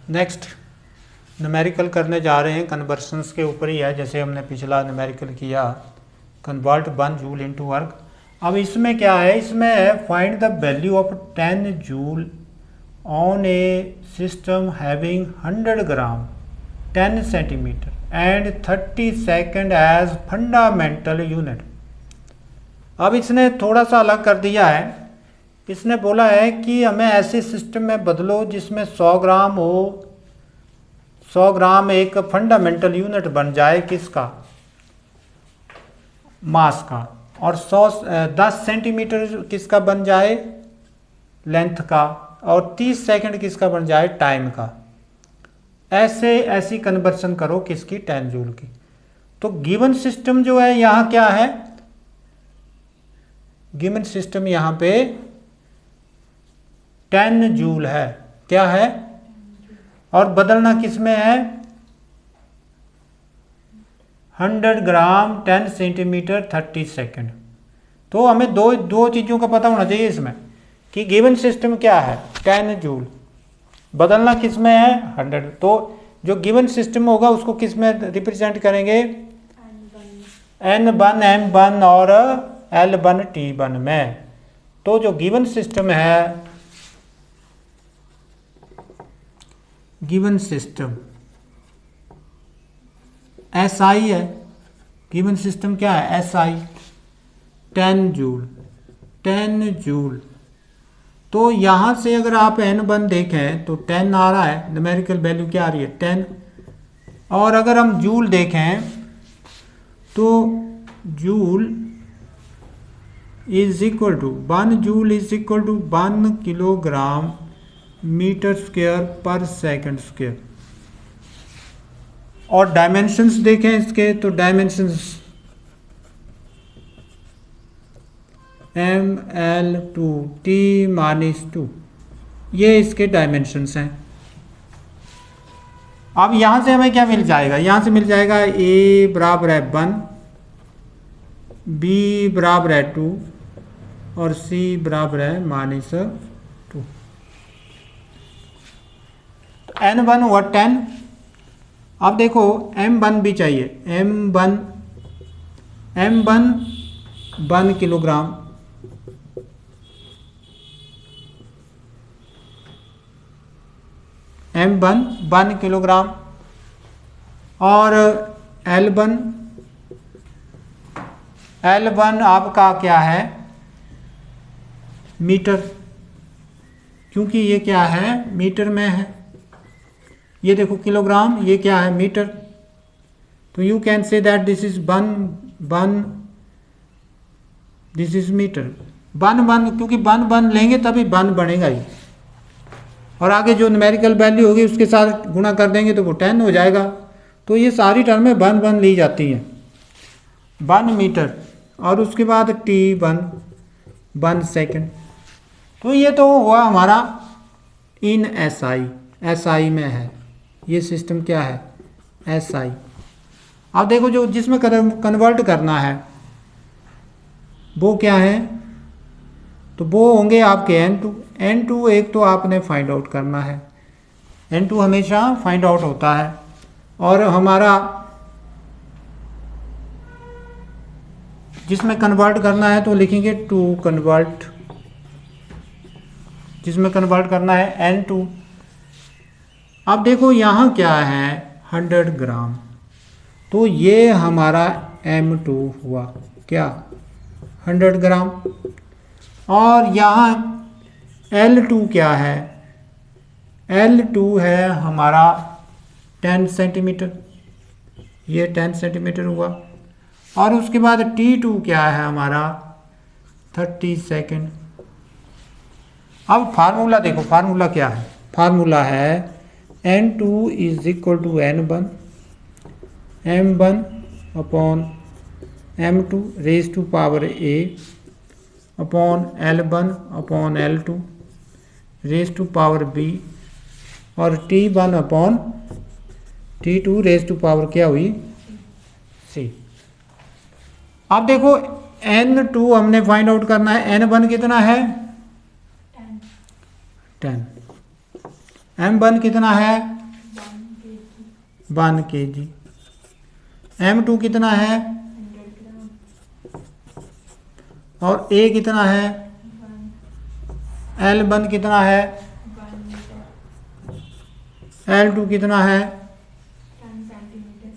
Next numerical करने जा रहे हैं, कन्वर्शंस के ऊपर ही है, जैसे हमने पिछला न्यूमेरिकल किया, कन्वर्ट 1 जूल इनटू वर्क। अब इसमें क्या है, इसमें है find the value of 10 joule on a system having 100 gram 10 centimetre and 30 second as fundamental unit. अब इसने थोड़ा सा अलग कर दिया है, इसने बोला है कि हमें ऐसे सिस्टम में बदलो जिसमें 100 ग्राम हो, 100 ग्राम एक फंडामेंटल यूनिट बन जाए किसका, मास का, और 10 सेंटीमीटर किसका बन जाए, लेंथ का, और 30 सेकंड किसका बन जाए, टाइम का। ऐसी कन्वर्सन करो किसकी, 10 जूल की। तो गिवन सिस्टम जो है यहाँ क्या है, गिवन सिस्टम यहाँ पे 10 जूल है, क्या है, और बदलना किस में है, 100 ग्राम 10 सेंटीमीटर 30 सेकंड। तो हमें दो चीज़ों का पता होना चाहिए इसमें कि गिवन सिस्टम क्या है, 10 जूल, बदलना किस में है, 100। तो जो गिवन सिस्टम होगा उसको किस में रिप्रेजेंट करेंगे, N1 M1 और L1 T1 में। तो जो गिवन सिस्टम है, गिवन सिस्टम SI है, गिवन सिस्टम क्या है, SI 10 जूल, 10 जूल। तो यहाँ से अगर आप N1 देखें तो 10 आ रहा है, न्यूमेरिकल वैल्यू क्या आ रही है, 10। और अगर हम जूल देखें तो joule is equal to 1 joule is equal to 1 kilogram metre square पर सेकंड स्क्वायर। और डायमेंशंस देखें इसके तो डायमेंशंस ML2 T-2, ये इसके डायमेंशंस हैं। अब यहाँ से हमें क्या मिल जाएगा, यहाँ से मिल जाएगा A बराबर है 1, B बराबर है 2 और C बराबर है -2। तो N1 हुआ 10। अब देखो M1 भी चाहिए, M1 1 किलोग्राम, M1 1 किलोग्राम, और L1 आपका क्या है, मीटर, क्योंकि ये क्या है, मीटर में है। ये देखो किलोग्राम, ये क्या है, मीटर। तो you can say that this is 1 this is metre. 1 क्योंकि 1 लेंगे तभी 1 बनेगा ही, और आगे जो न्यूमेरिकल वैल्यू होगी उसके साथ गुणा कर देंगे तो वो 10 हो जाएगा। तो ये सारी टर्में 1 ली जाती हैं, 1 मीटर, और उसके बाद T1 1 सेकेंड। तो ये तो हुआ हमारा इन SI में है, ये सिस्टम क्या है, SI। अब देखो जो जिसमें कन्वर्ट करना है वो क्या है, तो वो होंगे आपके N2 एक तो आपने फाइंड आउट करना है, N2 हमेशा फाइंड आउट होता है। और हमारा जिसमें कन्वर्ट करना है तो लिखेंगे 2 कन्वर्ट, जिसमें कन्वर्ट करना है N2। अब देखो यहाँ क्या है, 100 ग्राम, तो ये हमारा M2 हुआ क्या, 100 ग्राम। और यहाँ L2 क्या है, L2 है हमारा 10 सेंटीमीटर, ये 10 सेंटीमीटर हुआ। और उसके बाद T2 क्या है हमारा, 30 सेकेंड। अब फार्मूला देखो, फार्मूला क्या है, फार्मूला है N2 is equal to N1 M1 upon M2 raise to power A upon L1 upon L2 raise to power B, और T1 upon T2 raise to power क्या हुई, C। अब देखो N2 हमने फाइंड आउट करना है, N1 कितना है, 10, M1 कितना है 1 kg। M2 कितना है 100 ग्राम। और A कितना है 1 L1 कितना है मीटर। L2 कितना है 10 सेंटीमीटर।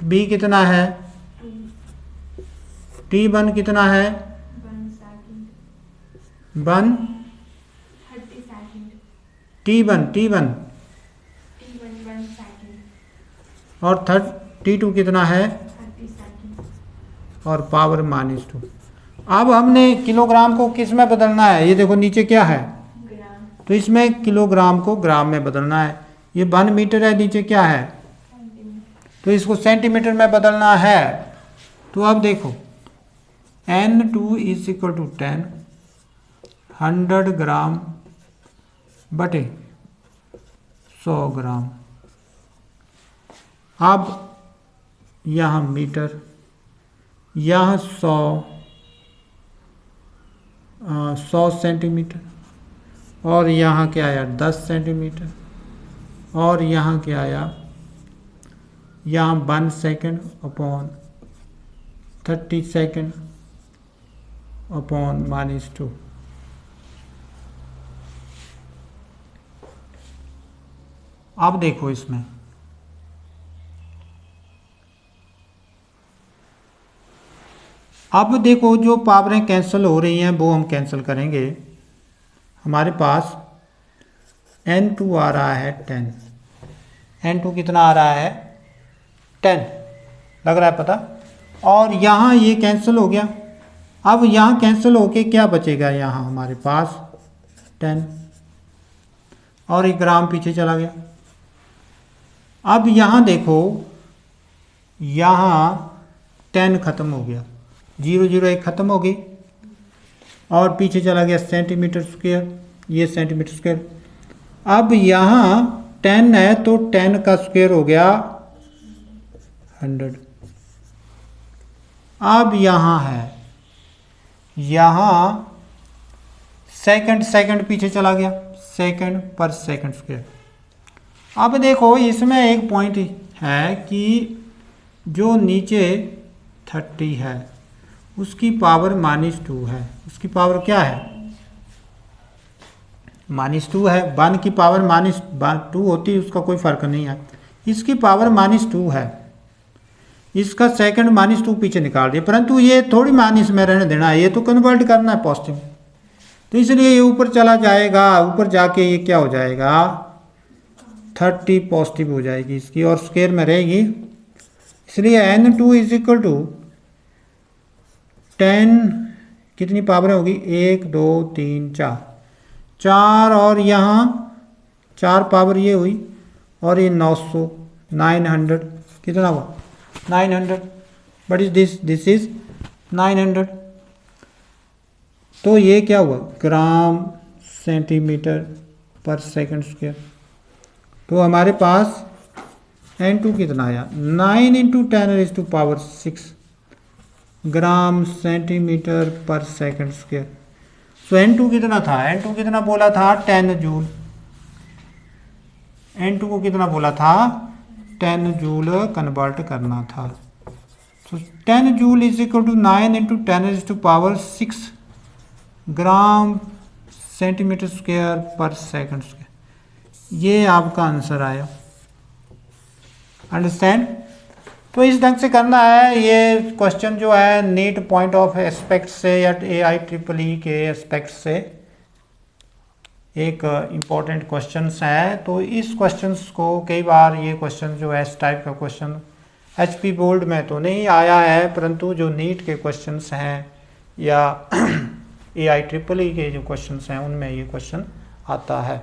B कितना है 2 T1 कितना है 1 second. 1 30 second. T1 T1 1 second. और T2 कितना है 30 सेकंड। और पावर -2। अब हमने किलोग्राम को किस में बदलना है, ये देखो नीचे क्या है ग्राम। तो इसमें किलोग्राम को ग्राम में बदलना है। ये 1 मीटर है, नीचे क्या है सेंटीमीटर। तो इसको सेंटीमीटर में बदलना है। तो अब देखो N2 इज इक्वल टू 10 100 ग्राम बटे 100 ग्राम। अब यहाँ मीटर, यहाँ 100 सेंटीमीटर, और यहाँ क्या आया 10 सेंटीमीटर, और यहाँ क्या आया यहाँ 1 सेकेंड अपॉन 30 सेकेंड अपॉन -2। अब देखो इसमें अब देखो जो पावरें कैंसिल हो रही हैं वो हम कैंसिल करेंगे। हमारे पास N2 आ रहा है 10। N2 कितना आ रहा है 10, लग रहा है पता। और यहाँ ये कैंसिल हो गया। अब यहाँ कैंसिल होके क्या बचेगा, यहाँ हमारे पास 10 और 1 ग्राम पीछे चला गया। अब यहाँ देखो यहाँ 10 ख़त्म हो गया, 0 0 1 ख़त्म हो गई और पीछे चला गया सेंटीमीटर स्क्वायर, ये सेंटीमीटर स्क्वायर। अब यहाँ 10 है तो 10 का स्क्वायर हो गया 100। अब यहाँ है, यहाँ सेकंड पीछे चला गया, सेकंड पर सेकंड स्क्वायर। अब देखो इसमें एक पॉइंट है कि जो नीचे 30 है उसकी पावर -2 है। उसकी पावर क्या है -2 है। 1 की पावर -2 होती है, उसका कोई फर्क नहीं है। इसकी पावर -2 है, इसका सेकंड -2 पीछे निकाल दिया, परंतु ये थोड़ी माइनस में रहने देना है, ये तो कन्वर्ट करना है पॉजिटिव। तो इसलिए ये ऊपर चला जाएगा, ऊपर जाके ये क्या हो जाएगा 30 पॉजिटिव हो जाएगी इसकी और स्क्वायर में रहेगी। इसलिए N2 इज इक्वल टू 10 कितनी पावर होगी 1 2 3 4 और यहाँ 4 पावर ये हुई और ये 900 900 कितना हुआ 900। But is this is 900। तो ये क्या हुआ ग्राम सेंटीमीटर पर सेकंड स्क्वायर। तो हमारे पास N2 कितना आया 9 × 10⁻⁶ ग्राम सेंटीमीटर पर सेकंड स्क्वायर। सो N2 कितना था, N2 कितना बोला था 10 जूल। N2 को कितना बोला था 10 जूल कन्वर्ट करना था। So 10 joule is equal to 9 × 10⁻⁶ gram centimetre square पर सेकंड स्क्वायर। ये आपका आंसर आया। अंडरस्टैंड। तो इस ढंग से करना है। ये क्वेश्चन जो है नीट पॉइंट ऑफ एस्पेक्ट से या AIEEE के एस्पेक्ट से एक इम्पॉर्टेंट क्वेश्चंस है। तो इस क्वेश्चंस को कई बार ये क्वेश्चन जो है इस टाइप का क्वेश्चन HP बोर्ड में तो नहीं आया है, परंतु जो नीट के क्वेश्चंस हैं या AIEEE के जो क्वेश्चंस हैं उनमें ये क्वेश्चन आता है।